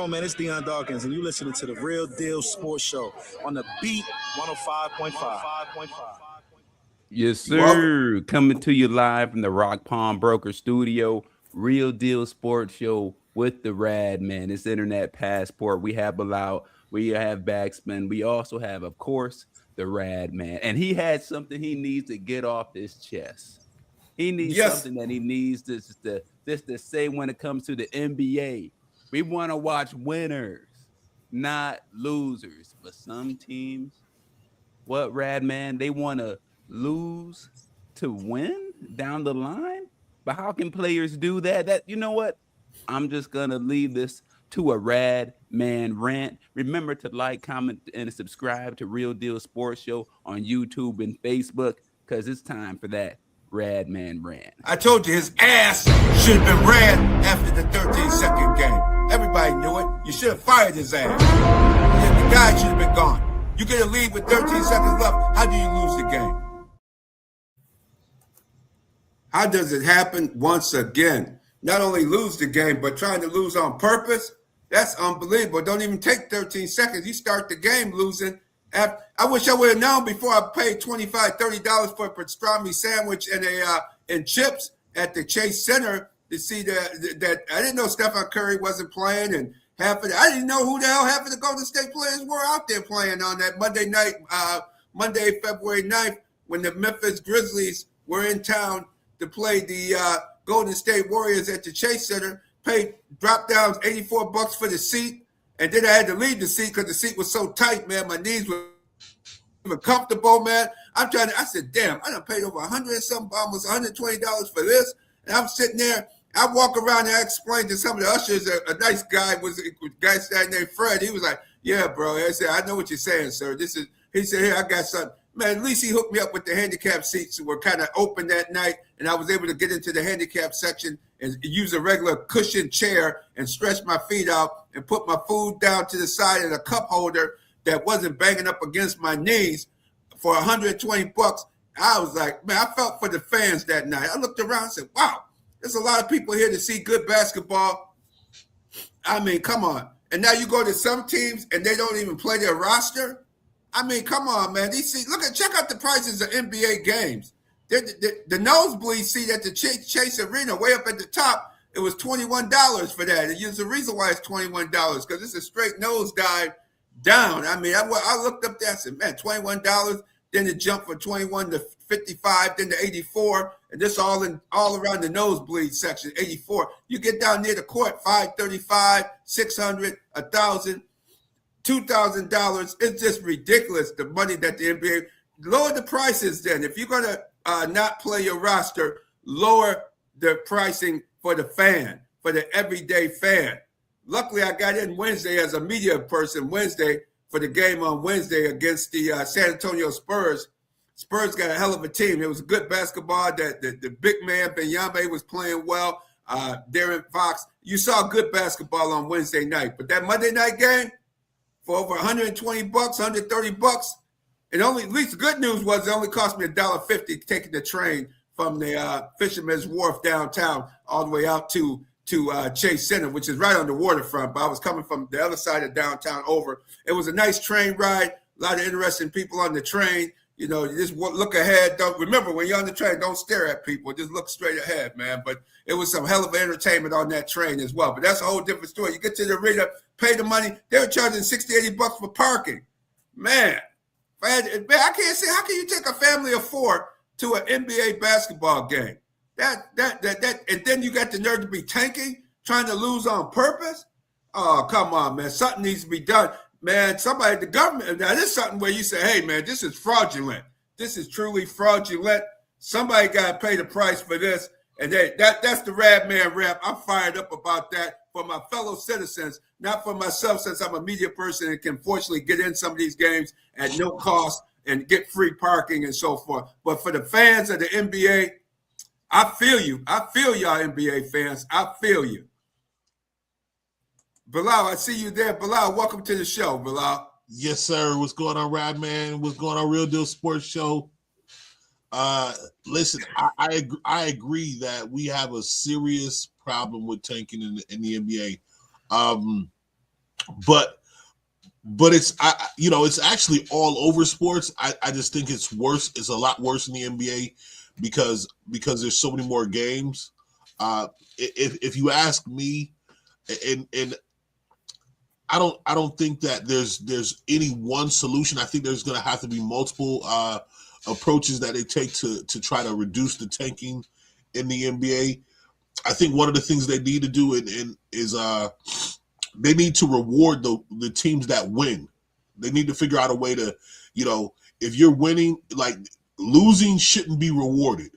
on, man? It's Deion Dawkins, and you listening to the Real Deal Sports Show on the Beat 105.5. Yes, sir. Coming to you live from the Rock Palm Broker Studio, Real Deal Sports Show with the Radman. It's Internet Passport. We have Bilal. We have BacSpin. We also have, of course, the Radman. And he had something he needs to get off his chest. He needs something that he needs just to say when it comes to the NBA. We want to watch winners, not losers. But some teams, what, Radman, they want to lose to win down the line? But how can players do that? You know what? I'm just going to leave this to a Radman rant. Remember to like, comment, and subscribe to Real Deal Sports Show on YouTube and Facebook, because it's time for that Radman rant. I told you his ass should have been ran after the 13-second game. Everybody knew it. You should have fired his ass. The guy should have been gone. You get a lead with 13 seconds left. How do you lose the game? How does it happen once again? Not only lose the game, but trying to lose on purpose? That's unbelievable. Don't even take 13 seconds. You start the game losing. I wish I would have known before I paid $25, $30 for a pastrami sandwich and chips at the Chase Center to see that I didn't know Stephen Curry wasn't playing, and I didn't know who the hell half of the Golden State players were out there playing on that Monday night, Monday, February 9th, when the Memphis Grizzlies were in town to play the Golden State Warriors at the Chase Center. Dropped down $84 for the seat, and then I had to leave the seat because the seat was so tight, man. My knees were comfortable, man. I said, damn, I done paid over $100 and something, almost $120 for this. And I'm sitting there. I walk around and I explained to some of the ushers, a nice guy was a guy standing named Fred. He was like, yeah, bro. I said, I know what you're saying, sir. He said, here, I got something. Man, at least he hooked me up with the handicap seats that were kind of open that night, and I was able to get into the handicap section and use a regular cushion chair and stretch my feet out and put my food down to the side in a cup holder that wasn't banging up against my knees for $120. I was like, man, I felt for the fans that night. I looked around and said, wow, there's a lot of people here to see good basketball. I mean, come on. And now you go to some teams and they don't even play their roster. I mean, come on, man. Check out the prices of NBA games. The nosebleed seat at the Chase Arena, way up at the top, it was $21 for that. And there's a reason why it's $21, because it's a straight nosedive down. I mean, I looked up there, I said, man, $21. Then it jumped from 21 to 55, then to 84, and this all around the nosebleed section, 84. You get down near the court, $535, $600, $1,000. $2,000. It's just ridiculous, the money that the NBA lower the prices. Then if you're going to not play your roster, lower the pricing for the fan, for the everyday fan. Luckily, I got in Wednesday as a media person for the game on Wednesday against the San Antonio Spurs. Spurs got a hell of a team. It was good basketball. The big man Benyame was playing well. Darren Fox. You saw good basketball on Wednesday night, but that Monday night game, for over $120, $130. And at least the good news was it only cost me $1.50 taking the train from the Fisherman's Wharf downtown all the way out to Chase Center, which is right on the waterfront. But I was coming from the other side of downtown over. It was a nice train ride, a lot of interesting people on the train. You know, you just look ahead. Remember, when you're on the train, don't stare at people. Just look straight ahead, man. But it was some hell of entertainment on that train as well. But that's a whole different story. You get to the arena, pay the money. They were charging $60, $80 for parking. Man, I can't say, how can you take a family of four to an NBA basketball game? And then you got the nerve to be tanking, trying to lose on purpose? Oh, come on, man. Something needs to be done. Man, the government, now this is something where you say, hey, man, this is fraudulent. This is truly fraudulent. Somebody got to pay the price for this. And that's the Radman rap. I'm fired up about that for my fellow citizens, not for myself, since I'm a media person and can fortunately get in some of these games at no cost and get free parking and so forth. But for the fans of the NBA, I feel you. I feel y'all NBA fans. I feel you. Bilal, I see you there. Bilal, welcome to the show, Bilal. Yes, sir. What's going on, Radman? What's going on, Real Deal Sports Show? Listen, I agree that we have a serious problem with tanking in the NBA. but it's it's actually all over sports. I just think it's worse. It's a lot worse in the NBA because there's so many more games. If you ask me, and I don't think that there's any one solution. I think there's going to have to be multiple approaches that they take to try to reduce the tanking in the NBA. I think one of the things they need to do is they need to reward the teams that win. They need to figure out a way to, if you're winning, like losing shouldn't be rewarded.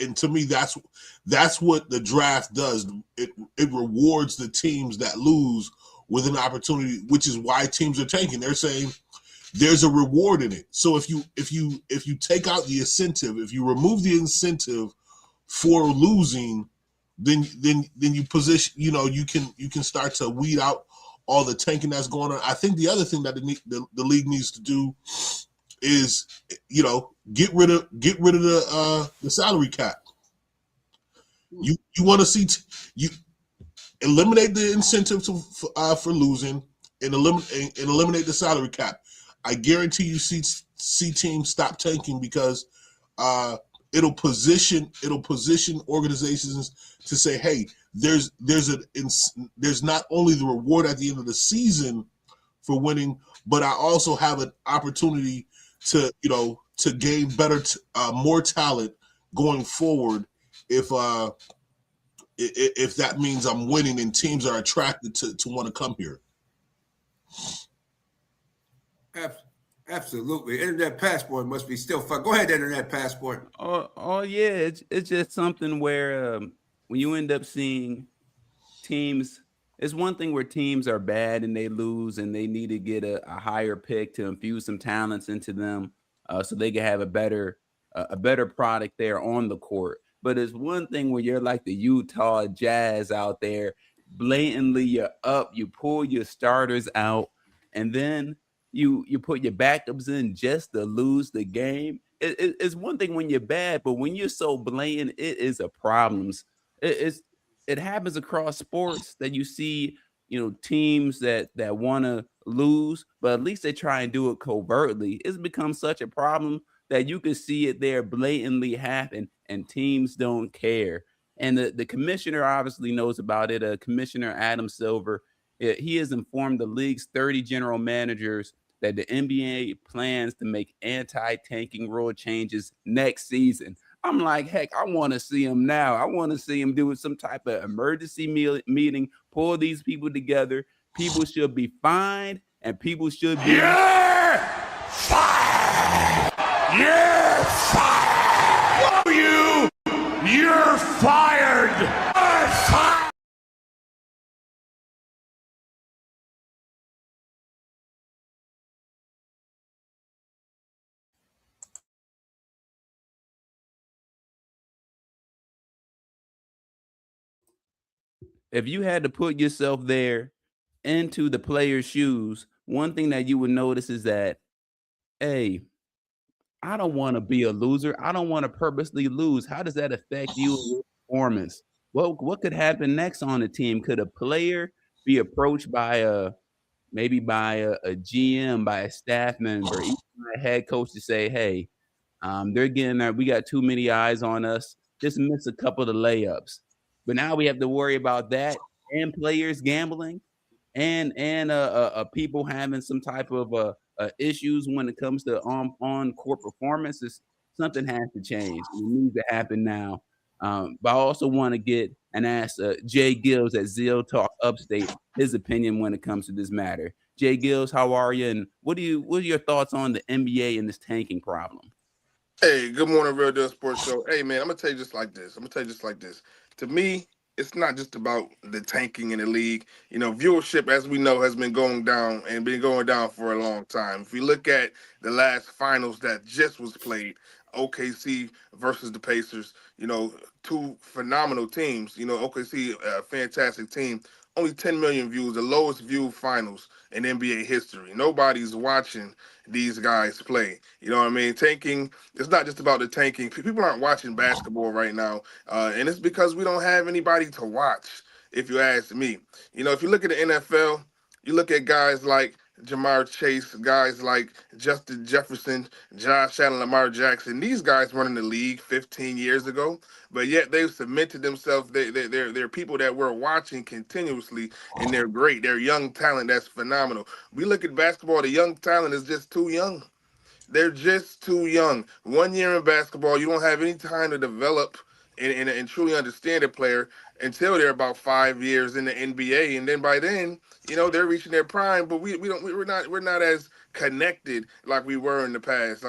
And to me, that's what the draft does. It rewards the teams that lose with an opportunity, which is why teams are tanking. They're saying there's a reward in it. So if you take out the incentive, if you remove the incentive for losing, then you position, you can start to weed out all the tanking that's going on. I think the other thing that the league needs to do is, get rid of the salary cap. You want to see you eliminate the incentive for losing and eliminate the salary cap. I guarantee you see teams stop tanking because it'll position organizations to say, hey, there's not only the reward at the end of the season for winning, but I also have an opportunity to gain better more talent going forward if that means I'm winning and teams are attracted to want to come here. Absolutely. Internet passport must be still fun. Go ahead, Internet passport. Oh yeah, it's just something where when you end up seeing teams, it's one thing where teams are bad and they lose and they need to get a higher pick to infuse some talents into them so they can have a better product there on the court. But it's one thing when you're like the Utah Jazz out there, blatantly you're up, you pull your starters out, and then you put your backups in just to lose the game. It's one thing when you're bad, but when you're so blatant, it is a problem. It happens across sports that you see, teams that want to lose, but at least they try and do it covertly. It's become such a problem that you can see it there blatantly happen, and teams don't care. And the commissioner obviously knows about it. Commissioner Adam Silver, he has informed the league's 30 general managers that the NBA plans to make anti-tanking rule changes next season. I'm like, heck, I want to see him now. I want to see him do some type of emergency meeting, pull these people together. People should be fined, and people should be... You're fired! You're fired! You're fired! You're fired! If you had to put yourself there into the player's shoes, one thing that you would notice is that, hey, I don't want to be a loser. I don't want to purposely lose. How does that affect you and your performance? What could happen next on the team? Could a player be approached by maybe by a GM, by a staff member, even by a head coach to say, hey, they're getting there. We got too many eyes on us. Just miss a couple of the layups. But now we have to worry about that and players gambling and people having some type of issues when it comes to on court performances. Something has to change. It needs to happen now. But I also want to get and ask J-GILLZ at Zeal Talk Upstate his opinion when it comes to this matter. J-GILLZ, how are you? And what are your thoughts on the NBA and this tanking problem? Hey, good morning, Real Deal Sports Show. Hey, man, I'm going to tell you just like this. To me, it's not just about the tanking in the league. Viewership, as we know, has been going down and been going down for a long time. If we look at the last finals that just was played, OKC versus the Pacers, two phenomenal teams. OKC, a fantastic team. Only 10 million views, the lowest viewed finals in NBA history. Nobody's watching these guys play. You know what I mean? Tanking, it's not just about the tanking. People aren't watching basketball right now, and it's because we don't have anybody to watch, if you ask me. If you look at the NFL, You look at guys like Jamar Chase, guys like Justin Jefferson, Josh Allen, Lamar Jackson. These guys weren't in the league 15 years ago, but yet they've cemented themselves. They're people that we're watching continuously, and they're great. They're young talent that's phenomenal. We look at basketball, the young talent is just too young. They're just too young. 1 year in basketball, you don't have any time to develop and truly understand a player until they're about 5 years in the NBA, and then by then, they're reaching their prime. But we're not as connected like we were in the past,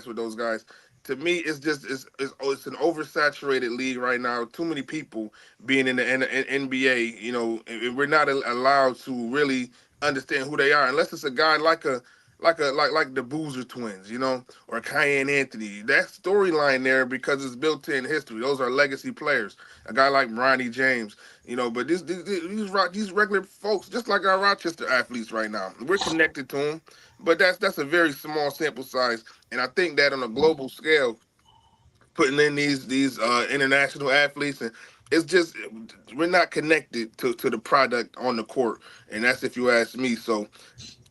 with those guys. To me, it's an oversaturated league right now. Too many people being in the NBA, and we're not allowed to really understand who they are unless it's a guy like the Boozer twins, or Cayenne Anthony. That storyline there because it's built in history. Those are legacy players. A guy like Ronnie James, But these regular folks, just like our Rochester athletes right now, we're connected to them, but that's a very small sample size. And I think that on a global scale, putting in these international athletes, and it's just we're not connected to the product on the court, and that's if you ask me. So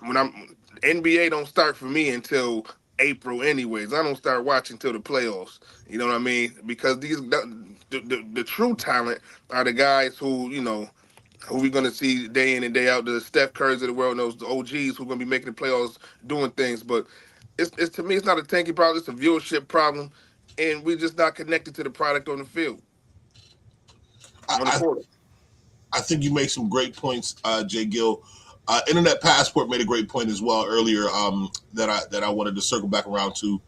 when I'm NBA don't start for me until April anyways. I don't start watching till the playoffs. You know what I mean? Because the true talent are the guys who we're gonna see day in and day out, the Steph Currys of the world, and those OGs who are gonna be making the playoffs doing things. But it's to me it's not a tanking problem, it's a viewership problem, and we're just not connected to the product on the field. On the I, court. I think you make some great points, J. Gill. Internet Passport made a great point as well earlier that I wanted to circle back around to.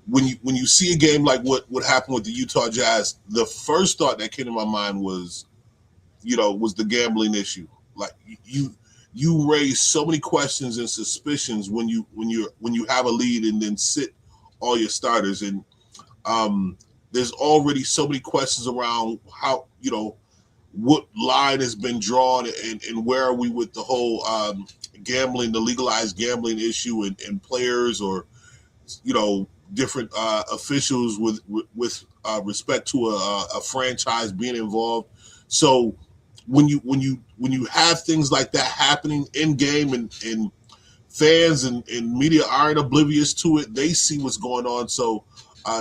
When you see a game like what happened with the Utah Jazz, the first thought that came to my mind was the gambling issue. Like you raise so many questions and suspicions when you have a lead and then sit all your starters, and there's already so many questions around how what line has been drawn and where are we with the whole gambling, the legalized gambling issue, and players or different officials with respect to a franchise being involved. So when you have things like that happening in game and fans and media aren't oblivious to it, they see what's going on. So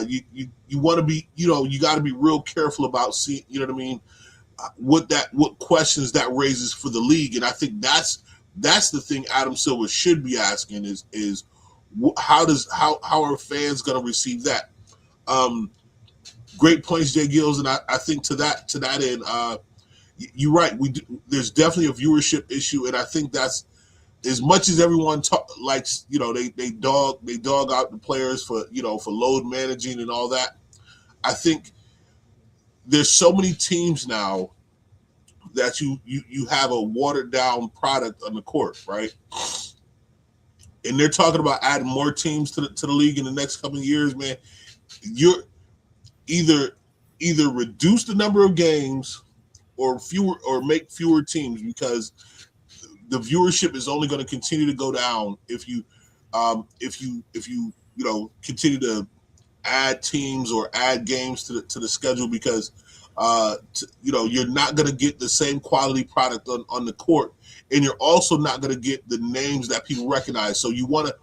you want to be you got to be real careful about seeing what I mean, what questions that raises for the league. And I think that's the thing Adam Silver should be asking is how are fans going to receive that? Great points, J-GILLZ, and I think to that end, you're right. There's definitely a viewership issue, and I think that's as much as everyone likes. They dog out the players for load managing and all that. I think there's so many teams now that you have a watered down product on the court, right? And they're talking about adding more teams to the league in the next couple of years, man. You're either reduce the number of games or make fewer teams, because the viewership is only going to continue to go down if you continue to add teams or add games to the schedule, because you're not going to get the same quality product on the court, and you're also not going to get the names that people recognize. So you want to,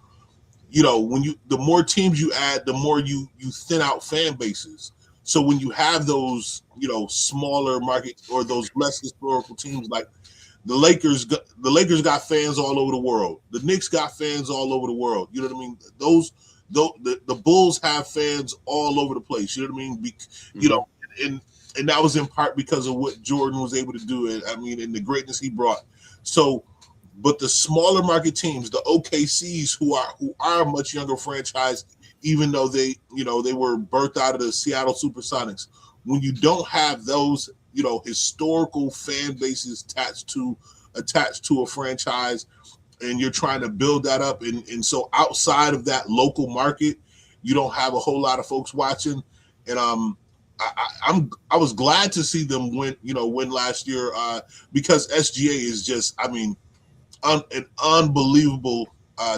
the more teams you add, the more you thin out fan bases. So when you have those, smaller market or those less historical teams like the Lakers got fans all over the world. The Knicks got fans all over the world. You know what I mean? The Bulls have fans all over the place. You know what I mean? And that was in part because of what Jordan was able to do. And the greatness he brought. So, but the smaller market teams, the OKCs, who are a much younger franchise, even though they were birthed out of the Seattle Supersonics, when you don't have those, historical fan bases attached to a franchise, and you're trying to build that up, and so outside of that local market, you don't have a whole lot of folks watching. And I was glad to see them win last year, because SGA is just, an unbelievable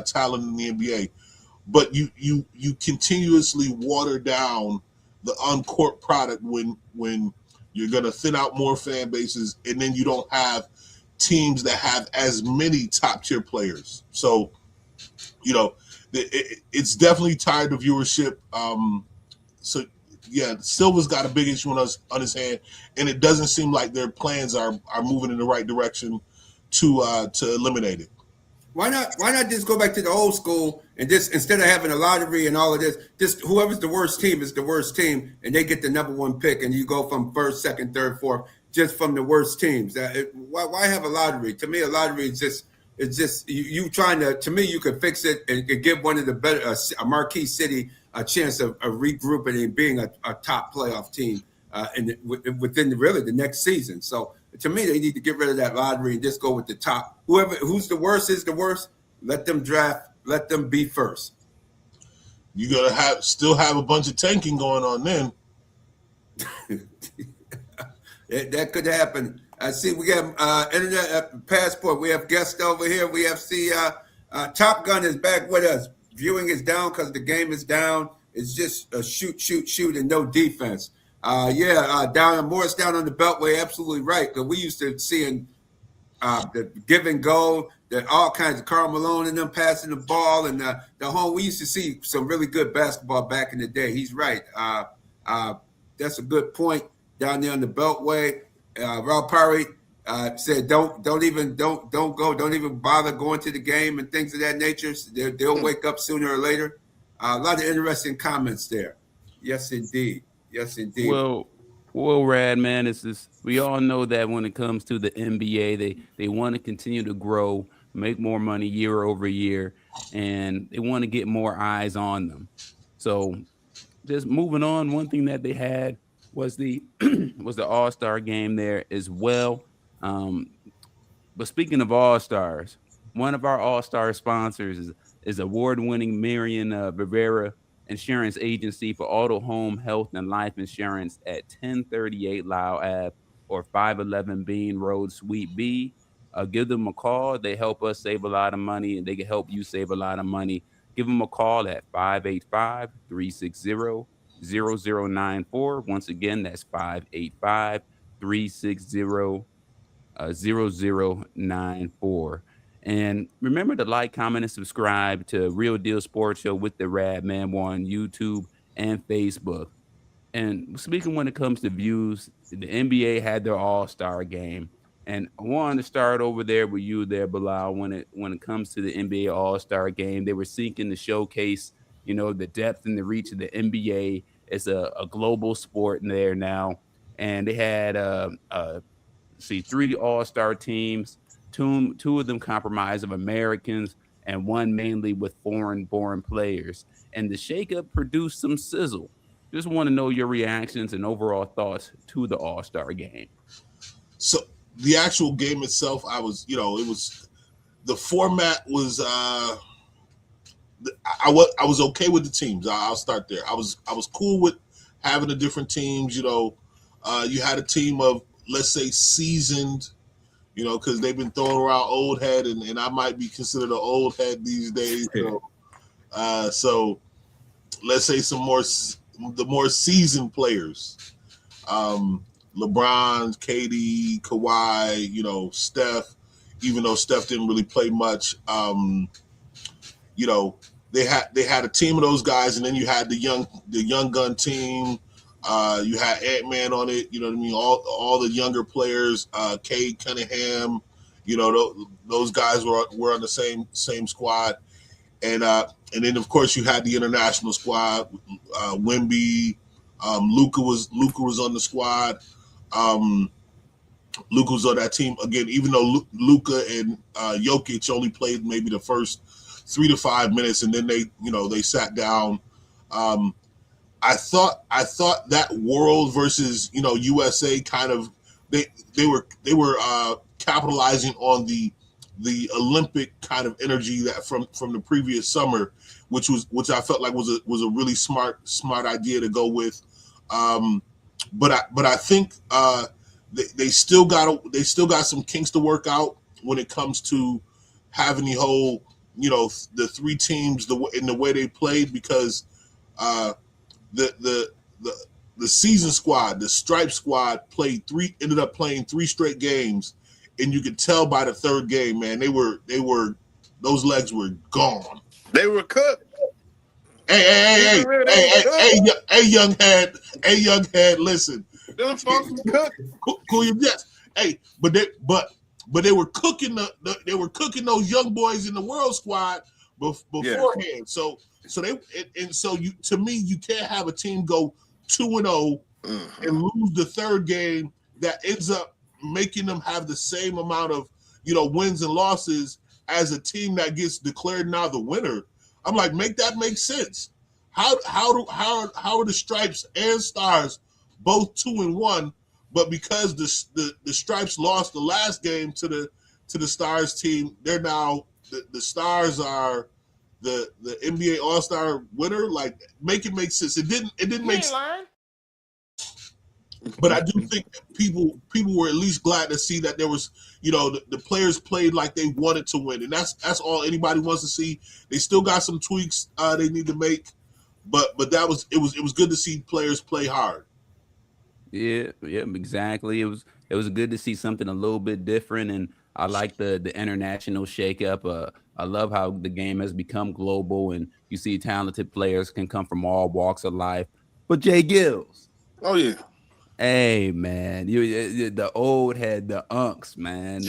talent in the NBA. But you continuously water down the on-court product when you're going to thin out more fan bases, and then you don't have teams that have as many top tier players. So, it's definitely tied to viewership. So yeah, Silva's got a big issue on his hand, and it doesn't seem like their plans are moving in the right direction to eliminate it. Why not just go back to the old school and just, instead of having a lottery and all of this, just whoever's the worst team is the worst team, and they get the number one pick, and you go from first, second, third, fourth, just from the worst teams. Why have a lottery? To me, a lottery is just you trying to. To me, you could fix it and give one of the better a marquee city a chance of regrouping and being a top playoff team within really the next season. So to me, they need to get rid of that lottery and just go with the top. Who's the worst is the worst. Let them draft. Let them be first. You're gonna still have a bunch of tanking going on then. That could happen. I see we got internet passport. We have guests over here. We have Top Gun is back with us. Viewing is down because the game is down. It's just a shoot, and no defense. Morris down on the Beltway, absolutely right. Because we used to seeing the give and go, that all kinds of Karl Malone and them passing the ball, and the home. We used to see some really good basketball back in the day. He's right. That's a good point down there on the Beltway. Rob Parry said, don't even bother going to the game and things of that nature. They'll wake up sooner or later. A lot of interesting comments there. Yes, indeed. Well, Radman, it's just, we all know that when it comes to the NBA, they want to continue to grow, make more money year over year, and they want to get more eyes on them. So just moving on, one thing that they had was the All-Star game there as well. But speaking of All-Stars, one of our All-Star sponsors is award-winning Marion Rivera Insurance Agency for auto, home, health, and life insurance at 1038 Lyle Ave or 511 Bean Road, Suite B. Give them a call. They help us save a lot of money, and they can help you save a lot of money. Give them a call at 585-360-0094. Once again, that's 585-360-0094. And remember to like, comment, and subscribe to Real Deal Sports Show with the Radman on YouTube and Facebook. And speaking when it comes to views, the NBA had their All-Star game. And I wanted to start over there with you there, Bilal. When it comes to the NBA All-Star game, they were seeking to showcase, the depth and the reach of the NBA. It's a global sport in there now. And they had 3 All-Star teams. Two of them comprised of Americans and one mainly with foreign-born players. And the shakeup produced some sizzle. Just want to know your reactions and overall thoughts to the All-Star game. So the actual game itself, it was the format was I was okay with the teams. I'll start there. I was cool with having the different teams. You had a team of, let's say, seasoned, because they've been throwing around old head, and I might be considered an old head these days. So let's say the more seasoned players, LeBron, KD, Kawhi, Steph. Even though Steph didn't really play much, they had a team of those guys, and then you had the young gun team. You had Ant-Man on it, you know what I mean? All the younger players, Cade Cunningham, those guys were on the same squad, and then of course you had the international squad. Wemby, Luka was on the squad. Luka was on that team again, even though Luka and Jokic only played maybe the first 3 to 5 minutes, and then they sat down. I thought that World versus USA kind of they were capitalizing on the Olympic kind of energy that from the previous summer, which I felt like was a really smart idea to go with. But I think they still got some kinks to work out when it comes to having the whole the 3 teams in the way they played, because the season squad, the Stripe squad ended up playing 3 straight games and you could tell by the third game, man, those legs were gone. They were cooked. Hey, young head, listen. Them folks was cooked. Cool your jets. Hey, but they were cooking they were cooking those young boys in the world squad beforehand. Yeah. So to me, you can't have a team go 2-0 and lose the third game that ends up making them have the same amount of wins and losses as a team that gets declared now the winner. I'm like, make sense. How are the Stripes and Stars both 2-1, but because the Stripes lost the last game to the Stars team, they're now the Stars are the NBA All-Star winner? Like, make it make sense. It didn't make sense. But I do think people were at least glad to see that there was, the players played like they wanted to win, and that's all anybody wants to see. They still got some tweaks they need to make, but it was good to see players play hard. Yeah, exactly. It was good to see something a little bit different, and I like the international shakeup. I love how the game has become global, and you see talented players can come from all walks of life. But J-GILLZ, oh yeah. Hey man, the old head, the unks, man,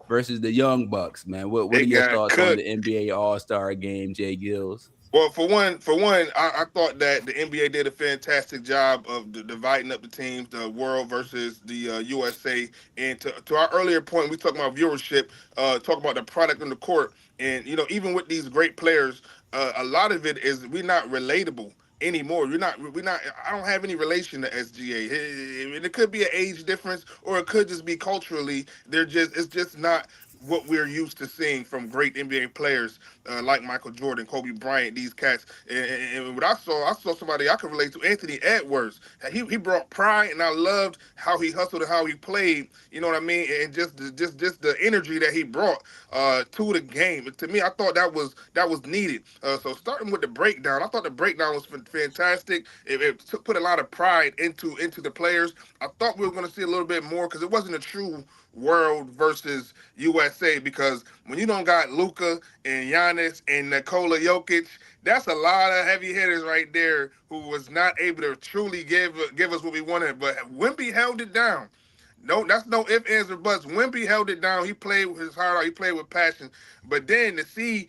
versus the young bucks, man. What are your thoughts on the NBA All-Star game, J-GILLZ? Well, for one, I thought that the NBA did a fantastic job of dividing up the teams, the world versus the USA. And to our earlier point, we talked about viewership, talk about the product on the court, and even with these great players, a lot of it is we're not relatable anymore. We're not. I don't have any relation to SGA. It could be an age difference, or it could just be culturally. It's just not what we're used to seeing from great NBA players like Michael Jordan, Kobe Bryant, these cats. And what I saw somebody I could relate to, Anthony Edwards. He brought pride, and I loved how he hustled and how he played. You know what I mean? And just the energy that he brought to the game. To me, I thought that was needed. So starting with the breakdown, I thought the breakdown was fantastic. It put a lot of pride into the players. I thought we were going to see a little bit more because it wasn't a true world versus USA, because when you don't got Luka and Giannis and Nikola Jokic, that's a lot of heavy hitters right there who was not able to truly give us what we wanted. But Wemby held it down. No, that's no ifs, ands, or buts. Wemby held it down. He played with his heart out. He played with passion. But then to see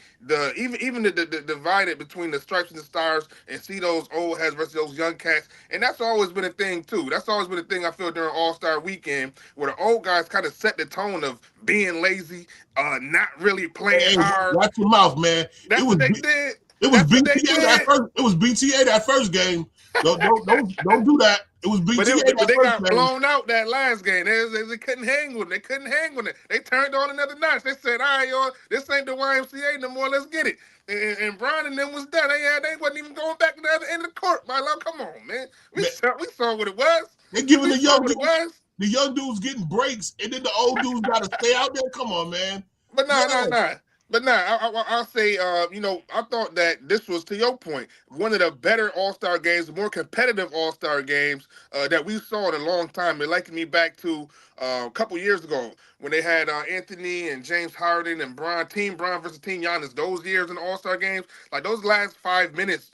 even the divided between the Stripes and the Stars and see those old heads versus those young cats, and that's always been a thing too. That's always been a thing I feel during All-Star Weekend, where the old guys kind of set the tone of being lazy, not really playing hard. Watch your mouth, man. That's what they did. It was BTA that first. It was BTA that first game. Don't do that. It was BTA. But they got blown out that last game. They couldn't hang with it. They couldn't hang with it. They turned on another notch. They said, "All right, y'all, this ain't the YMCA no more. Let's get it." And Brian and them was done. They wasn't even going back to the other end of the court. My love, come on, man. We saw what it was. They giving the young dudes getting breaks, and then the old dudes got to stay out there. Come on, man. But nah. But I'll say, I thought that this was, to your point, one of the better All-Star games, more competitive All-Star games that we saw in a long time. It likened me back to a couple years ago when they had Anthony and James Harden and Team Bron versus Team Giannis. Those years in the All-Star games, like those last 5 minutes,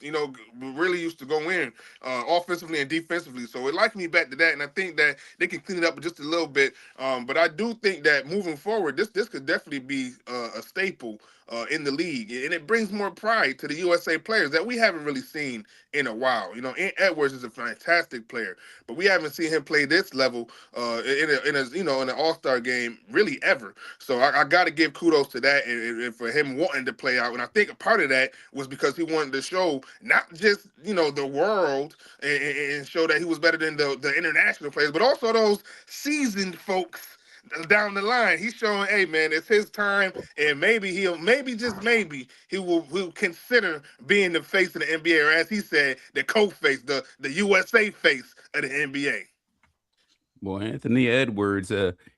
really used to go in offensively and defensively. So it likened me back to that, and I think that they can clean it up just a little bit. But I do think that moving forward, this could definitely be a staple in the league, and it brings more pride to the USA players that we haven't really seen in a while. Edwards is a fantastic player, but we haven't seen him play this level in an All-Star game really ever. So I got to give kudos to that, and for him wanting to play out. And I think a part of that was because he wanted to show not just the world and show that he was better than the international players, but also those seasoned folks down the line. He's showing, hey man, it's his time, and maybe he will consider being the face of the NBA, or as he said, the co-face, the USA face of the NBA. Well, Anthony Edwards,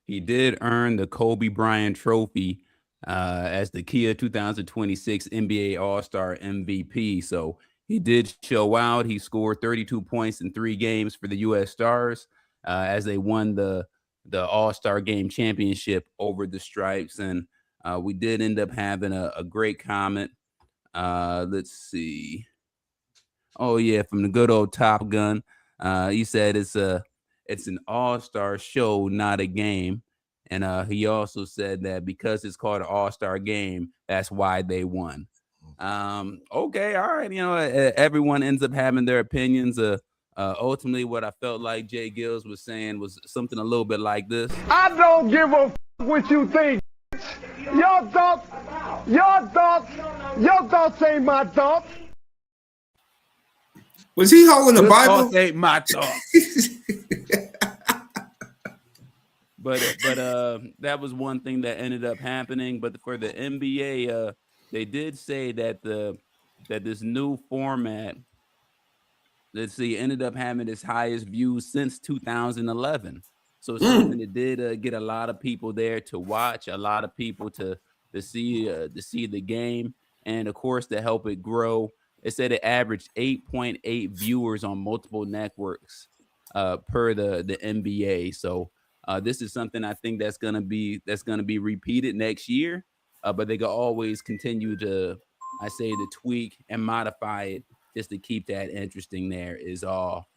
he did earn the Kobe Bryant Trophy as the Kia 2026 NBA All-Star MVP. So he did show out. He scored 32 points in 3 games for the U.S. Stars as they won the the All-Star Game championship over the Stripes, and we did end up having a great comment. Let's see. Oh yeah, from the good old Top Gun. He said it's an all-star show, not a game. And he also said that because it's called an all-star game, that's why they won. Okay, all right. Everyone ends up having their opinions. Ultimately, what I felt like J-GILLZ was saying was something a little bit like this. I don't give a what you think. Your thoughts ain't my thoughts. Was he holding the Bible? Thoughts ain't my thoughts. But that was one thing that ended up happening. But for the NBA, they did say that this new format, let's see, ended up having its highest views since 2011. So it's something that did get a lot of people there to watch, a lot of people to see the game, and of course to help it grow. It said it averaged 8.8 viewers on multiple networks per the NBA. So this is something I think that's gonna be repeated next year. But they can always continue to, to tweak and modify it just to keep that interesting. There is all.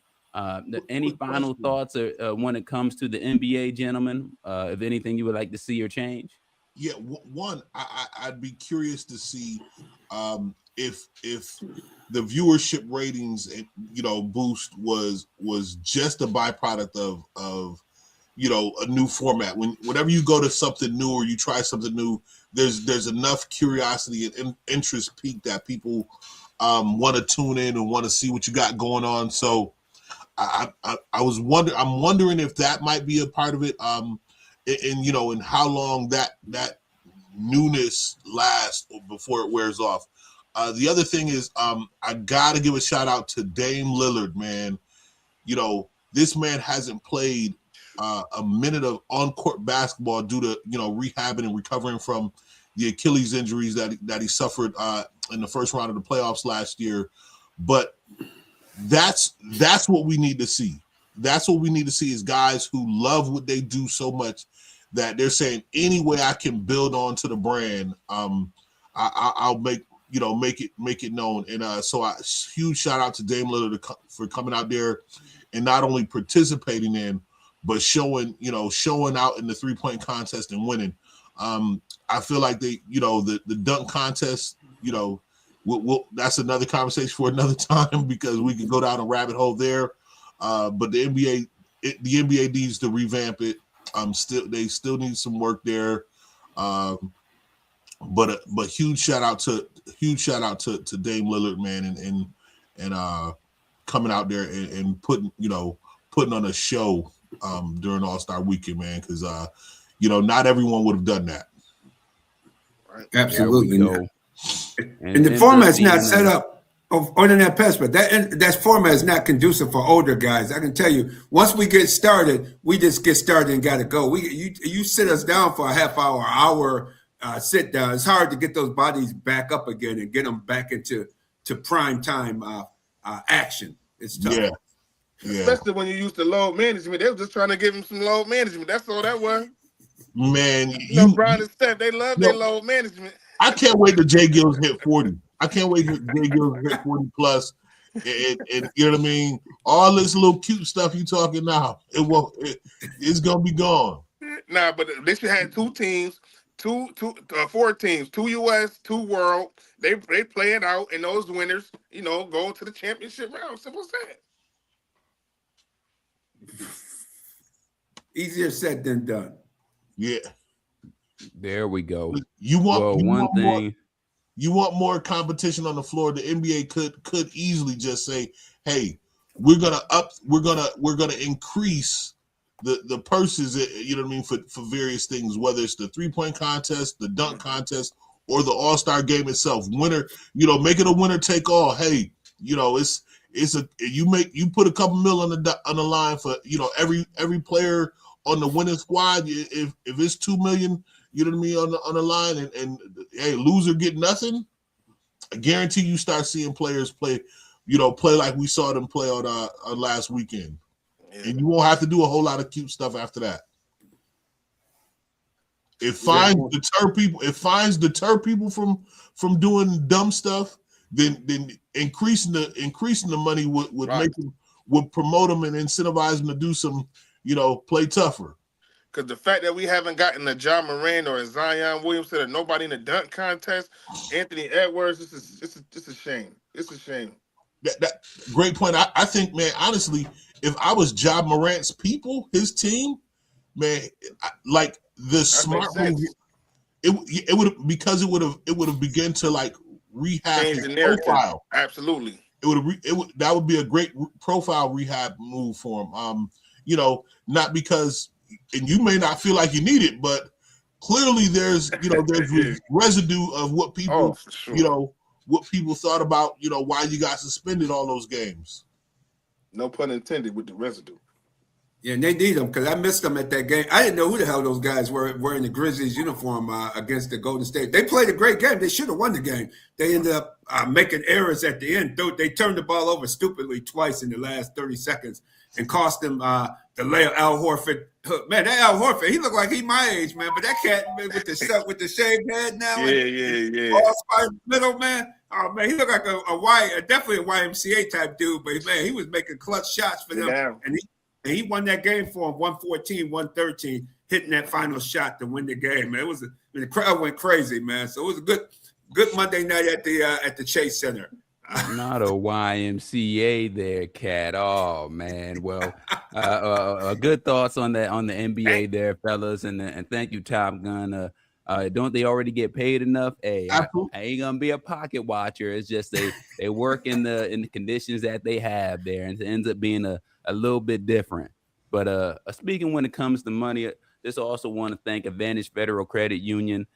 Any final thoughts when it comes to the NBA, gentlemen? If anything you would like to see or change? Yeah, one, I'd be curious to see if the viewership ratings, boost was just a byproduct of a new format. Whenever you go to something new or you try something new, there's enough curiosity and interest peak that people want to tune in and want to see what you got going on. So I'm wondering if that might be a part of it. And how long that newness lasts before it wears off. The other thing is, I gotta give a shout out to Dame Lillard, man. This man hasn't played a minute of on-court basketball due to rehabbing and recovering from the Achilles injuries that he suffered in the first round of the playoffs last year. But that's what we need to see. That's what we need to see is guys who love what they do so much that they're saying, any way I can build onto the brand, I'll make it known. And so huge shout out to Dame Lillard for coming out there and not only participating in, but showing out in the 3-point contest and winning. I feel like the dunk contest, that's another conversation for another time because we can go down a rabbit hole there. But the NBA needs to revamp it. They still need some work there. But huge shout out to Dame Lillard, man, and coming out there and putting on a show during All-Star Weekend, man, because not everyone would have done that. Right. Absolutely. And the and format's not set up on that pass, but that format is not conducive for older guys. I can tell you, once we get started, we just get started and got to go. You sit us down for a half hour sit down. It's hard to get those bodies back up again and get them back into prime time action. It's tough. Yeah. Especially when you use the load management. They were just trying to give him some load management. That's all that was. Man, Brian and Steph, they love their load management. I can't wait till J-GILLZ hit 40. I can't wait till J-GILLZ hit 40 plus. And you know what I mean? All this little cute stuff you talking now, it's gonna be gone. Nah, but they should have 2 teams, 4 teams, 2 US, 2 world. They play it out, and those winners, go to the championship round. Simple as that. Easier said than done. Yeah. There we go. You want more competition on the floor. The NBA could easily just say, "Hey, we're gonna increase the purses." You know what I mean, for various things, whether it's the 3-point contest, the dunk contest, or the All-Star game itself. Winner, make it a winner take all. Hey, you put a couple mil on the line for every player on the winning squad. If it's $2 million, you know what I mean, on the line, and hey, loser get nothing. I guarantee you start seeing players play like we saw them play on last weekend, and you won't have to do a whole lot of cute stuff after that. If fines deter people, from doing dumb stuff, then increasing the money would Right. make them, would promote them and incentivize them to do some, play tougher. Because the fact that we haven't gotten a John Moran or a Zion Williamson or nobody in the dunk contest, Anthony Edwards, it's a shame. It's a shame. That great point. I think, man, honestly, if I was Ja Morant's people, his team, man, like the smart move, it would, because it would have begun to like rehab Change his the narrative. profile. Absolutely. That would be a great profile rehab move for him. Not because, and you may not feel like you need it, but clearly there's residue of what people, for sure. What people thought about, why you got suspended all those games. No pun intended with the residue. Yeah, and they need them because I missed them at that game. I didn't know who the hell those guys were wearing the Grizzlies uniform against the Golden State. They played a great game. They should have won the game. They ended up making errors at the end. They turned the ball over stupidly twice in the last 30 seconds and cost them the layup. Al Horford, man, that Al Horford, he looked like he my age, man. But that cat with the shaved head now, Yeah. all spiked middle, man. Oh man, he looked like definitely a YMCA type dude. But man, he was making clutch shots for them, and he won that game for him, 114-113, hitting that final shot to win the game. Man, the crowd went crazy, man. So it was a good Monday night at the Chase Center. Not a YMCA there, Cat. Oh man. Well, good thoughts on the NBA there, fellas, and thank you, Top Gun. Don't they already get paid enough? Hey, I ain't gonna be a pocket watcher. It's just they work in the conditions that they have there, and it ends up being a little bit different. But speaking when it comes to money, just also want to thank Advantage Federal Credit Union.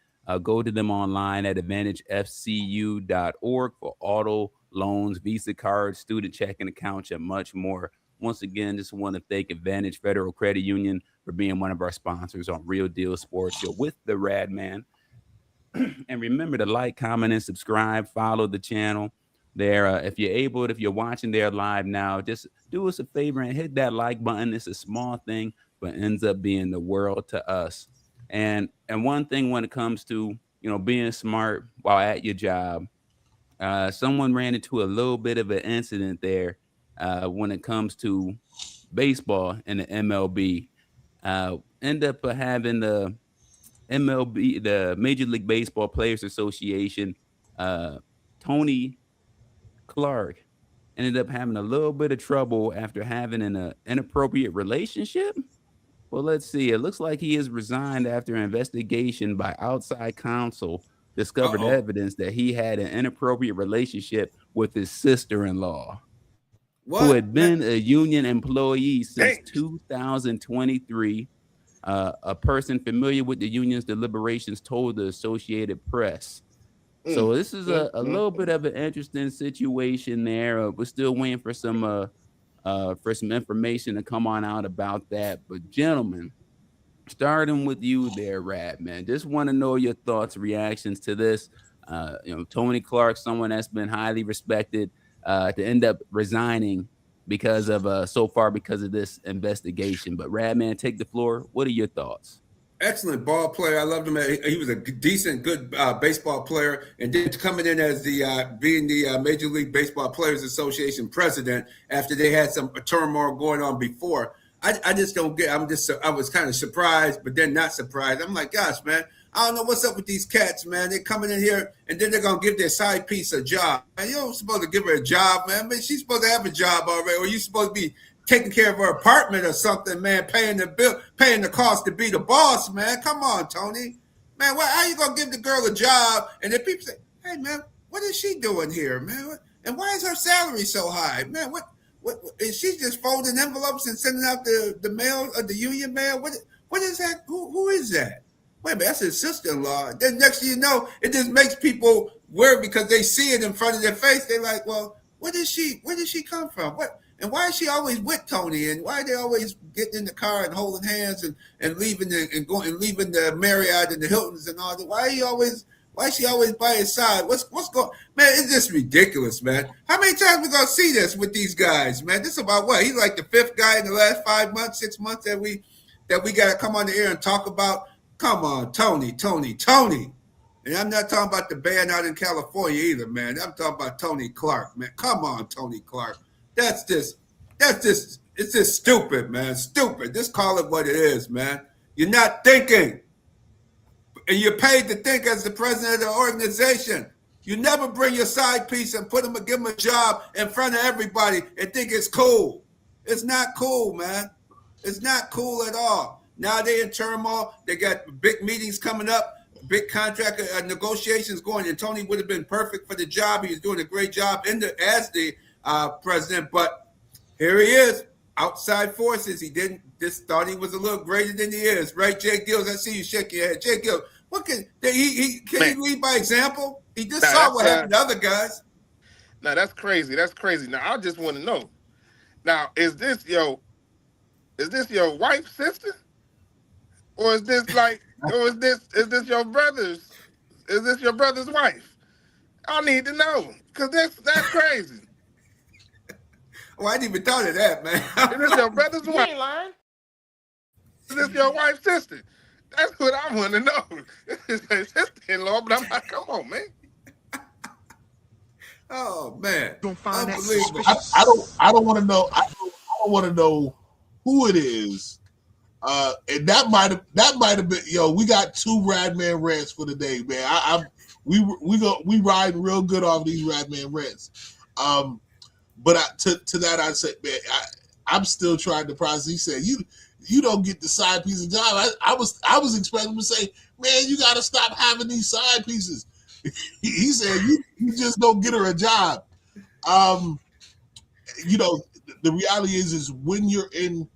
Go to them online at AdvantageFCU.org for auto loans, Visa cards, student checking accounts, and much more. Once again, just want to thank Advantage Federal Credit Union for being one of our sponsors on Real Deal Sports Show with the Radman. And remember to like, comment, and subscribe. Follow the channel there. If you're watching there live now, just do us a favor and hit that like button. It's a small thing, but ends up being the world to us. And one thing when it comes to, being smart while at your job, someone ran into a little bit of an incident there when it comes to baseball and the MLB. End up having the MLB, the Major League Baseball Players Association, Tony Clark ended up having a little bit of trouble after having an inappropriate relationship. Well, let's see. It looks like he is resigned after an investigation by outside counsel discovered evidence that he had an inappropriate relationship with his sister-in-law, who had been a union employee since 2023. A person familiar with the union's deliberations told the Associated Press. So this is a little bit of an interesting situation there. We're still waiting for some information to come on out about that. But gentlemen, starting with you there, Radman, just want to know your thoughts, reactions to this. Tony Clark, someone that's been highly respected, to end up resigning because of this investigation. But Radman, take the floor. What are your thoughts? Excellent ball player. I loved him. He was a decent, good baseball player. And then coming in as being the Major League Baseball Players Association president after they had some turmoil going on before. I just don't get. I was kind of surprised, but then not surprised. I'm like, gosh, man, I don't know what's up with these cats, man. They're coming in here and then they're gonna give their side piece a job. Man, you don't supposed to give her a job, man. I mean, she's supposed to have a job already, or you supposed to be taking care of her apartment or something, man, paying the bill, paying the cost to be the boss, man. Come on, Tony. Man, how you going to give the girl a job? And then people say, hey, man, what is she doing here, man? And why is her salary so high? Man, what is she just folding envelopes and sending out the mail, the union mail? What is that? Who is that? Wait a minute, that's his sister-in-law. Then next thing you know, it just makes people worried because they see it in front of their face. They're like, well, where did she come from? And why is she always with Tony? And why are they always getting in the car and holding hands and leaving leaving the Marriott and the Hiltons and all that? Why is she always by his side? What's going? Man, it's just ridiculous, man. How many times we gonna see this with these guys, man? This is about what? He's like the fifth guy in the last 5 months, 6 months that we got to come on the air and talk about Come on, Tony. And I'm not talking about the band out in California either, man. I'm talking about Tony Clark, man. Come on, Tony Clark. It's just stupid, man. Stupid. Just call it what it is, man. You're not thinking. And you're paid to think as the president of the organization. You never bring your side piece and give them a job in front of everybody and think it's cool. It's not cool, man. It's not cool at all. Now they're in turmoil. They got big meetings coming up, big contract negotiations going. And Tony would have been perfect for the job. He was doing a great job as the president. But here he is, outside forces. He just thought he was a little greater than he is, right? J-GILLZ, I see you shaking your head. J-GILLZ, what can he lead by example? He just saw what happened to other guys. Now that's crazy. That's crazy. Now I just want to know. Now, is this your wife's sister? Or is this your brother's? Is this your brother's wife? I need to know. Because that's crazy. Well, I didn't even thought of that, man. Is this your brother's wife? You ain't lying. Is this your wife's sister? That's what I want to know. It's his sister-in-law, but I'm like, come on, man. Oh man, unbelievable. I don't want to know. I don't want to know who it is. And that might have been. Yo, we got 2 Radman rants for the day, man. We riding real good off these Radman rants. But to that I said, man, I'm still trying to process. He said, you don't get the side piece of job. I was expecting him to say, man, you got to stop having these side pieces. He said, you just don't get her a job. The reality is when you're in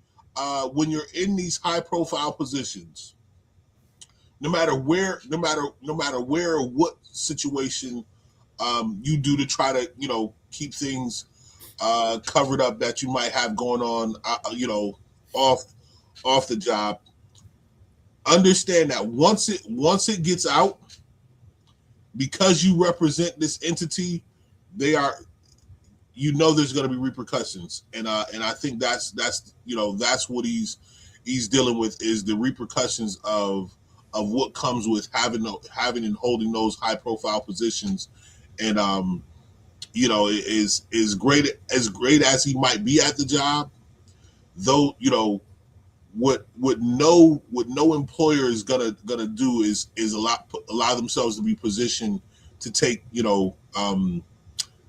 these high profile positions, no matter where or what situation you do to try to keep things covered up that you might have going on off the job, understand that once it gets out, because you represent this entity, there's going to be repercussions, and I think that's what he's dealing with, is the repercussions of what comes with having and holding those high profile positions, and is great as he might be at the job, though what no employer is gonna do is allow themselves to be positioned to take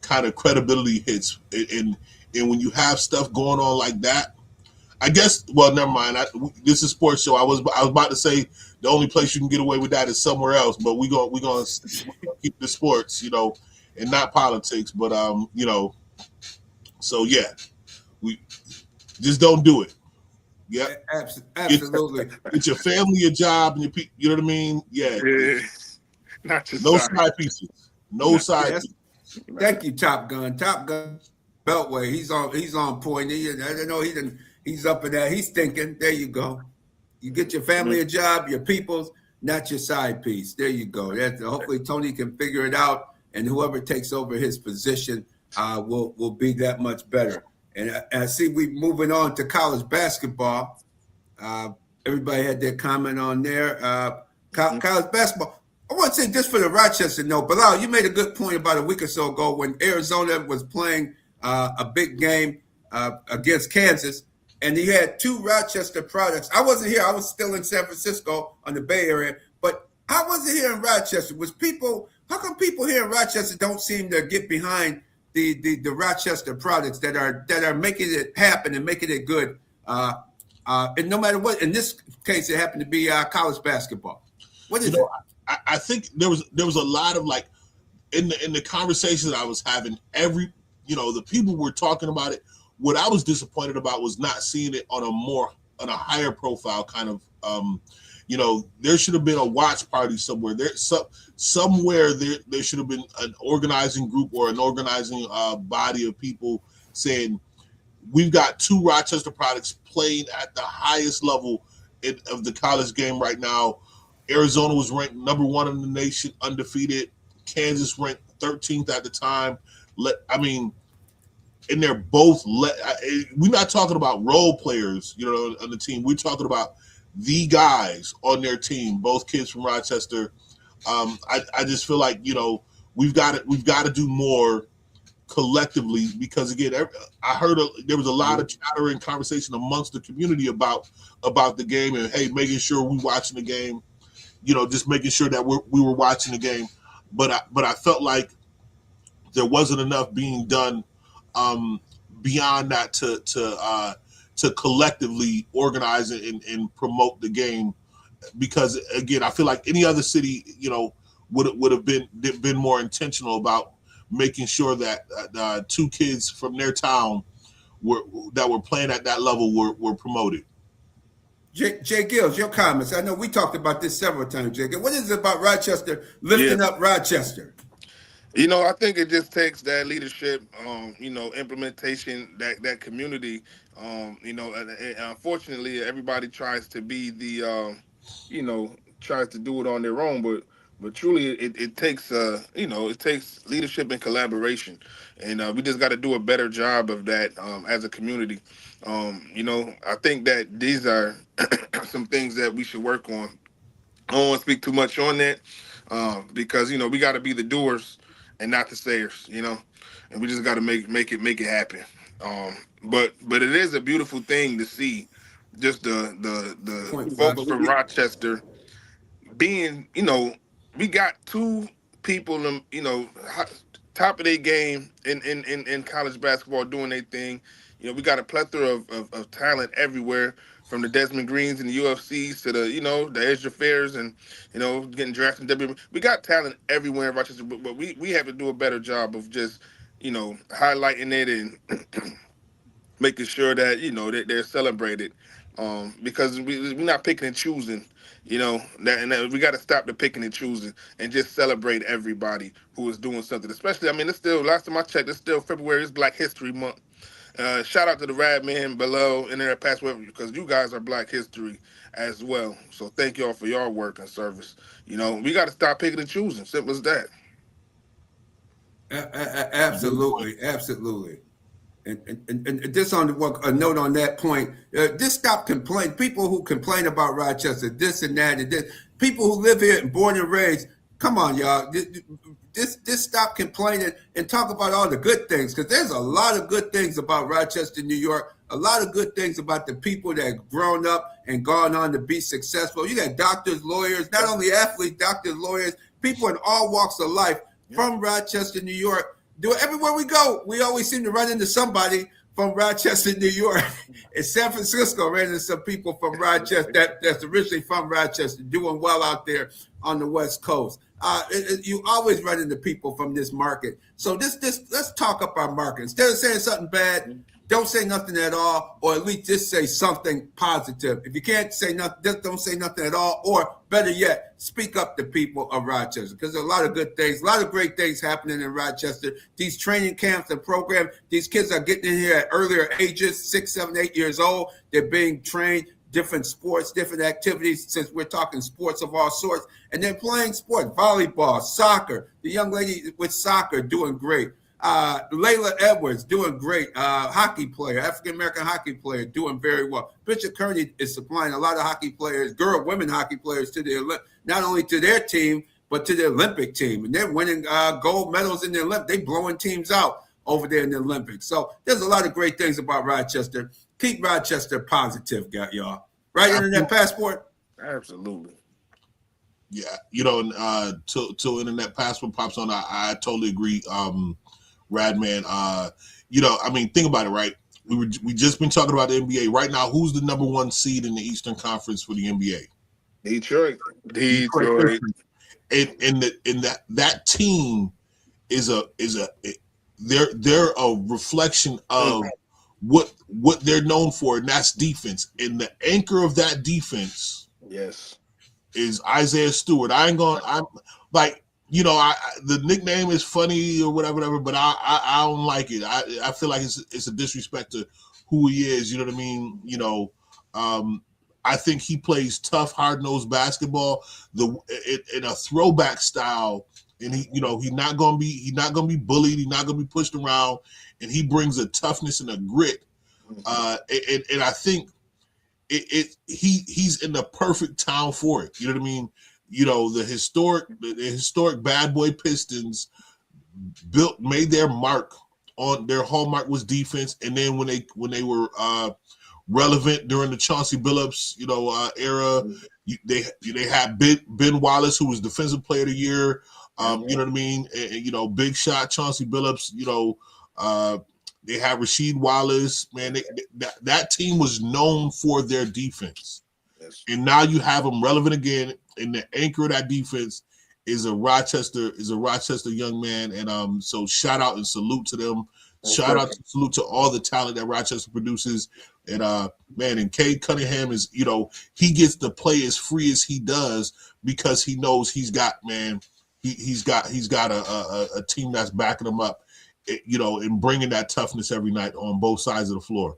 kind of credibility hits, and when you have stuff going on like that, I guess. Well, never mind. This is a sports show. I was about to say the only place you can get away with that is somewhere else, but we're gonna keep the sports, and not politics. But so yeah, we just don't do it. Yeah, absolutely. Get your family a job, and you know what I mean. Yeah. Not just no side pieces. No side pieces. Thank you, Top Gun. Top Gun Beltway. He's on point. I know he's up in that. He's thinking. There you go. You get your family a job, your people's, not your side piece. There you go. Hopefully Tony can figure it out, and whoever takes over his position will be that much better. And I see we moving on to college basketball. Everybody had their comment on there. College basketball. I want to say just for the Rochester note, Bilal, you made a good point about a week or so ago when Arizona was playing a big game against Kansas, and he had 2 Rochester products. I wasn't here. I was still in San Francisco on the Bay Area, but I wasn't here in Rochester. How come people here in Rochester don't seem to get behind the Rochester products that are making it happen and making it good? And no matter what, in this case, it happened to be college basketball. What is it? I think there was a lot of, like, in the conversation that I was having, the people were talking about it. What I was disappointed about was not seeing it on a higher profile kind of, there should have been a watch party somewhere. There should have been an organizing group or an organizing body of people saying, we've got 2 Rochester products playing at the highest level of the college game right now. Arizona was ranked number 1 in the nation, undefeated. Kansas ranked 13th at the time. And they're both. We're not talking about role players, on the team. We're talking about the guys on their team, both kids from Rochester. I just feel like, you know, we've got to do more collectively, because again, I heard there was a lot of chatter and conversation amongst the community about the game, and hey, making sure we watching the game, you know, just making sure that we were watching the game. But I felt like there wasn't enough being done beyond that to collectively organize and promote the game, because again, I feel like any other city, you know, would have been more intentional about making sure that two kids from their town that were playing at that level were promoted. J-GILLZ, your comments. I know we talked about this several times, J-GILLZ. What is it about Rochester lifting up Rochester? You know, I think it just takes that leadership, you know, implementation, that community. You know, and unfortunately, everybody tries to be the, you know, tries to do it on their own, but truly, it takes, you know, it takes leadership and collaboration, and we just got to do a better job of that as a community. You know, I think that these are some things that we should work on. I don't want to speak too much on that because, you know, we got to be the doers and not the sayers, you know, and we just got to make it happen. But it is a beautiful thing to see just the folks from Rochester being, you know, we got two people, you know, top of their game in college basketball doing their thing. You know, we got a plethora of talent everywhere, from the Desmond Greens and the UFCs to the, you know, the Ezra Fairs and, you know, getting drafted in W. We got talent everywhere in Rochester, but we have to do a better job of just, you know, highlighting it and making sure that, you know, that they're celebrated, because we're not picking and choosing, you know, that we got to stop the picking and choosing and just celebrate everybody who is doing something. Especially, I mean, it's still, last time I checked, it's still February. It's Black History Month. Shout out to the Radman below and their past work, because you guys are Black History as well. So thank y'all for your work and service. You know, we got to stop picking and choosing. Simple as that. Absolutely, absolutely. And just on a note on that point, just stop complaining. People who complain about Rochester, this and that, and this, people who live here and born and raised, come on, y'all. Just stop complaining and talk about all the good things, because there's a lot of good things about Rochester, New York, a lot of good things about the people that have grown up and gone on to be successful. You got doctors, lawyers, not only athletes, doctors, lawyers, people in all walks of life from Rochester, New York. Everywhere we go, we always seem to run into somebody from Rochester, New York. In San Francisco, ran into some people from Rochester that's originally from Rochester, doing well out there on the West Coast. You always run into people from this market. So let's talk up our market. Instead of saying something bad, don't say nothing at all, or at least just say something positive. If you can't say nothing, just don't say nothing at all, or better yet, speak up to people of Rochester, because there's a lot of good things, a lot of great things happening in Rochester. These training camps and programs, these kids are getting in here at earlier ages, 6, 7, 8 years old. They're being trained, different sports, different activities, since we're talking sports of all sorts, and they're playing sports, volleyball, soccer. The young lady with soccer doing great. Layla Edwards doing great. Hockey player, African-American hockey player, doing very well. Bishop Kearney is supplying a lot of hockey players, women hockey players, to their, not only to their team, but to the Olympic team. And they're winning gold medals in the Olympics. They're blowing teams out over there in the Olympics. So there's a lot of great things about Rochester. Keep Rochester positive, y'all. Right, Internet Passport? Absolutely. Yeah, you know, till Internet Passport pops on, I totally agree. Radman, you know, I mean, think about it, right? We just been talking about the NBA right now. Who's the number one seed in the Eastern Conference for the NBA? Detroit. And that team is they're a reflection of what they're known for, and that's defense. And the anchor of that defense, yes, is Isaiah Stewart. I'm like, you know, the nickname is funny or whatever, but I don't like it. I feel like it's a disrespect to who he is. You know what I mean? You know, I think he plays tough, hard-nosed basketball, in a throwback style, and he's not gonna be bullied. He's not gonna be pushed around, and he brings a toughness and a grit. And I think he's in the perfect town for it. You know what I mean? You know, the historic bad boy Pistons made their mark on their hallmark was defense, and then when they were relevant during the Chauncey Billups era, they had Ben Wallace, who was Defensive Player of the Year. You know what I mean? And, big shot Chauncey Billups. They had Rasheed Wallace. Man, that team was known for their defense, and now you have them relevant again. And the anchor of that defense is a Rochester young man, and so shout out and salute to them. Shout out and salute to all the talent that Rochester produces, and and Cade Cunningham is he gets to play as free as he does because he knows he's got he's got a team that's backing him up, and bringing that toughness every night on both sides of the floor.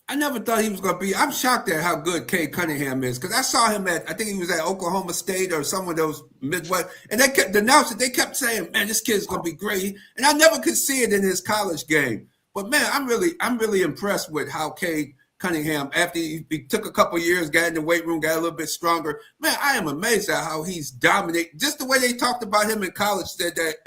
I never thought he was going to be. I'm shocked at how good Cade Cunningham is because I saw him I think he was at Oklahoma State or some of those Midwest, and they kept announcing. They kept saying, "Man, this kid's going to be great," and I never could see it in his college game. But man, I'm really impressed with how Cade Cunningham, after he took a couple years, got in the weight room, got a little bit stronger. Man, I am amazed at how he's dominated. Just the way they talked about him in college, said that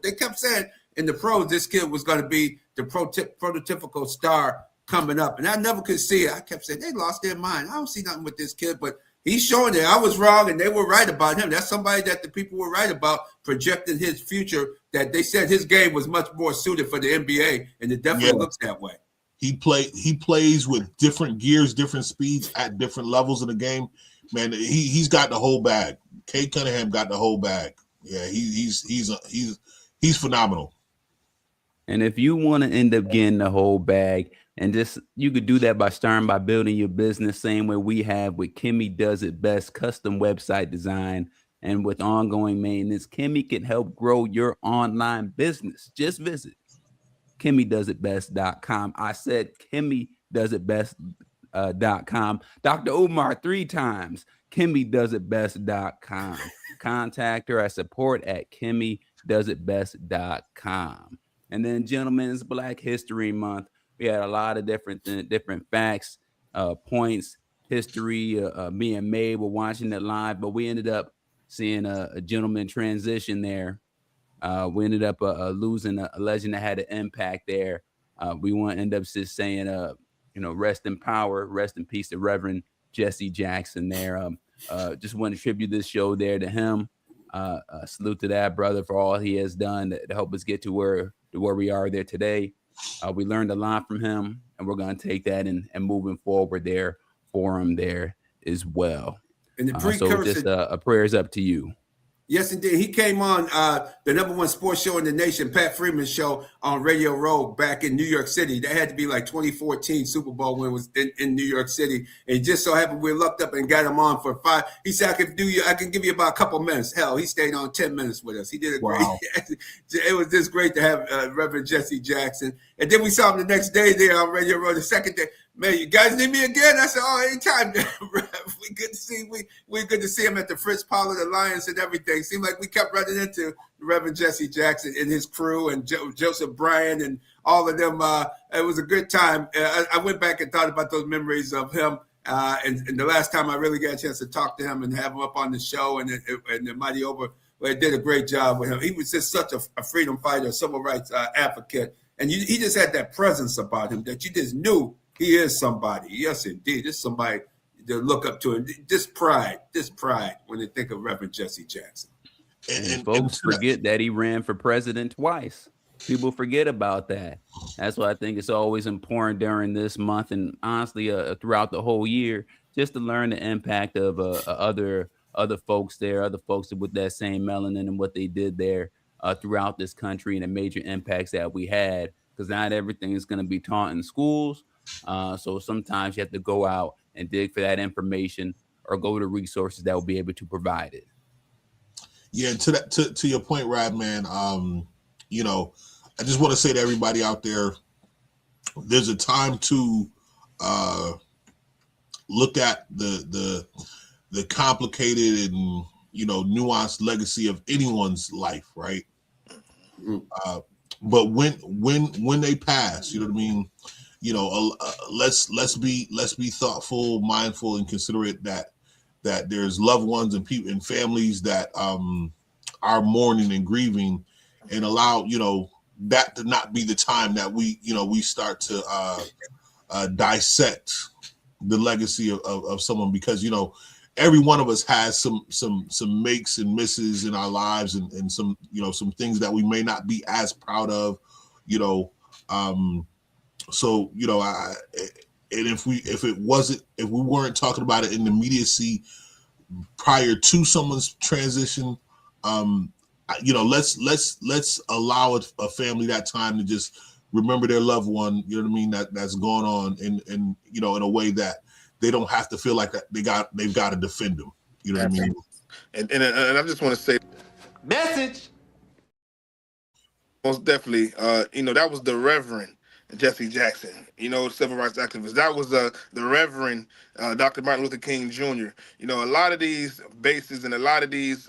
they kept saying in the pros, this kid was going to be the prototypical star coming up, and I never could see it. I kept saying they lost their mind. I don't see nothing with this kid, but he's showing it. I was wrong, and they were right about him. That's somebody that the people were right about, projecting his future. That they said his game was much more suited for the NBA, and it definitely looks that way. He plays with different gears, different speeds at different levels of the game. Man, he's got the whole bag. Cade Cunningham got the whole bag. Yeah, he's phenomenal. And if you want to end up getting the whole bag, and you could do that by starting by building your business, same way we have with Kimmy Does It Best custom website design. And with ongoing maintenance, Kimmy can help grow your online business. Just visit KimmyDoesItBest.com. I said KimmyDoesItBest.com. Dr. Umar 3 times. KimmyDoesItBest.com. Contact her at support@KimmyDoesItBest.com. And then, gentlemen, it's Black History Month. We had a lot of different facts, points, history being made. We're watching it live, but we ended up seeing a gentleman transition there. We ended up losing a legend that had an impact there. We want to end up just saying, rest in power, rest in peace to Reverend Jesse Jackson there. Just want to tribute this show there to him. Salute to that brother for all he has done to help us get to where we are there today. We learned a lot from him, and we're going to take that and moving forward there for him there as well. And the precursor, so just a prayers up to you. Yes, indeed. He came on the #1 sports show in the nation, Pat Freeman's show on Radio Row back in New York City. That had to be like 2014 Super Bowl when it was in New York City. And it just so happened we looked up and got him on for 5. He said, I can give you about a couple minutes. Hell, he stayed on 10 minutes with us. He did a great. It was just great to have Reverend Jesse Jackson. And then we saw him the next day there on Radio Row, the second day. Man, you guys need me again? I said, anytime. We good to see. We good to see him at the Fritz Pollard Alliance and everything. Seemed like we kept running into Reverend Jesse Jackson and his crew and Joseph Bryan and all of them. It was a good time. I went back and thought about those memories of him. And the last time I really got a chance to talk to him and have him up on the show and the Mighty Over, well, did a great job with him. He was just such a freedom fighter, a civil rights advocate. And he just had that presence about him that you just knew he is somebody. Yes, indeed. This is somebody to look up to. And this pride when they think of Reverend Jesse Jackson. And folks forget that he ran for president twice. People forget about that. That's why I think it's always important during this month and honestly throughout the whole year, just to learn the impact of other folks there, other folks with that same melanin and what they did there throughout this country and the major impacts that we had. Because not everything is going to be taught in schools. So sometimes you have to go out and dig for that information or go to resources that will be able to provide it. Yeah, to your point, Radman, I just want to say to everybody out there, there's a time to look at the complicated and nuanced legacy of anyone's life, right? But when they pass, you know what I mean? let's be thoughtful, mindful, and considerate that there's loved ones and people and families that are mourning and grieving, and allow that to not be the time that we start to dissect the legacy of someone, because every one of us has some makes and misses in our lives, and some some things that we may not be as proud of, so and if we weren't talking about it in the immediacy prior to someone's transition, let's allow a family that time to just remember their loved one, that's going on, and in a way that they don't have to feel like that they've got to defend them. You know what I mean? And I just want to say, Message. most definitely, that was the Reverend Jesse Jackson, civil rights activist. That was the Reverend Dr. Martin Luther King Jr. A lot of these bases and a lot of these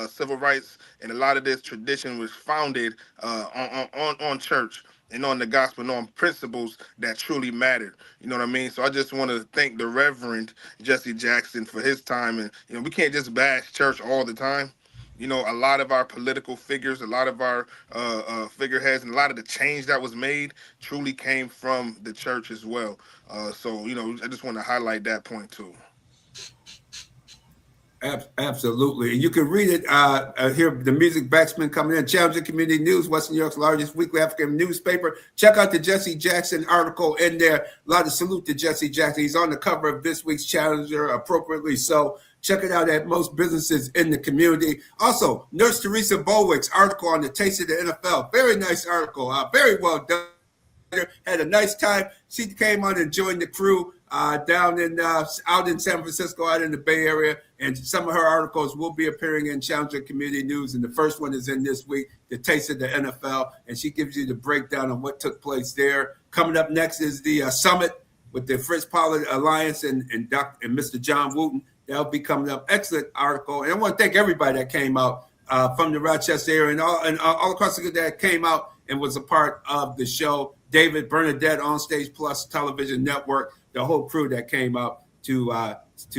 civil rights and a lot of this tradition was founded on church and on the gospel and on principles that truly mattered. You know what I mean? So I just want to thank the Reverend Jesse Jackson for his time. And we can't just bash church all the time. A lot of our political figures, a lot of our figureheads, and a lot of the change that was made truly came from the church as well. So I just want to highlight that point too. Absolutely. And you can read it here, the music BacSpin coming in. Challenger Community News, Western New York's largest weekly African newspaper. Check out the Jesse Jackson article in there. A lot of salute to Jesse Jackson. He's on the cover of this week's Challenger, appropriately so. Check it out at most businesses in the community. Also, Nurse Teresa Bowick's article on the taste of the NFL. Very nice article. Very well done. Had a nice time. She came on and joined the crew down in out in San Francisco, out in the Bay Area, and some of her articles will be appearing in Challenger Community News. And the first one is in this week, the taste of the NFL, and she gives you the breakdown on what took place there. Coming up next is the summit with the Fritz Pollard Alliance and Mr. John Wooten. That'll be coming up. Excellent article, and I want to thank everybody that came out from the Rochester area and all across the country that came out and was a part of the show. David, Bernadette, On Stage Plus Television Network, the whole crew that came out to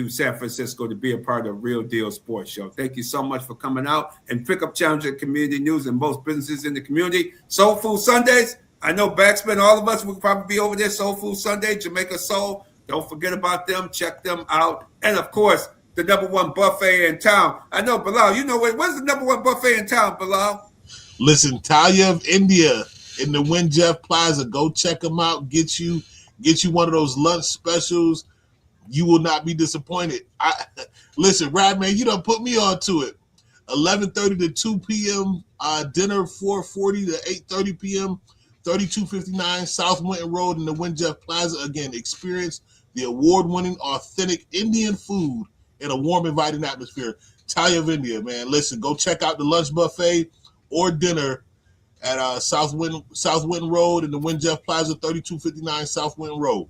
San Francisco to be a part of Real Deal Sports Show. Thank you so much for coming out and pick up Challenger Community News and most businesses in the community. Soul Food Sundays. I know BacSpin, all of us will probably be over there. Soul Food Sunday, Jamaica Soul. Don't forget about them. Check them out. And, of course, the #1 buffet in town. I know, Bilal, where's the #1 buffet in town, Bilal? Listen, Talia of India in the Winjeff Plaza. Go check them out. Get you one of those lunch specials. You will not be disappointed. Listen, Radman, you done put me on to it. 11:30 to 2 p.m. Dinner, 4:40 to 8:30 p.m. 3259 South Winton Road in the Winjeff Plaza. Again, experience the award-winning authentic Indian food in a warm, inviting atmosphere. Talia of India, man. Listen, go check out the lunch buffet or dinner at South Winton Road in the Winjeff Plaza, 3259 South Winton Road.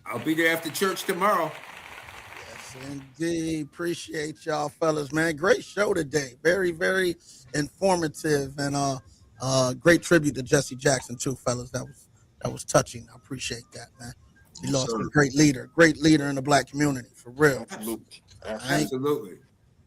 I'll be there after church tomorrow. Yes, indeed. Appreciate y'all, fellas, man. Great show today. Very, very informative, and great tribute to Jesse Jackson too, fellas. That was touching. I appreciate that, man. We lost a great leader in the black community, for real. Absolutely. Absolutely.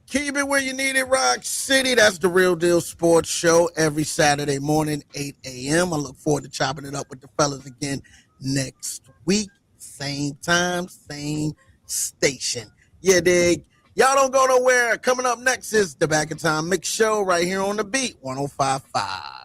Keep it where you need it, Rock City. That's the Real Deal Sports Show every Saturday morning, 8 a.m. I look forward to chopping it up with the fellas again next week. Same time, same station. Yeah, dig. Y'all don't go nowhere. Coming up next is the Back in Time Mix Show right here on the Beat 105.5.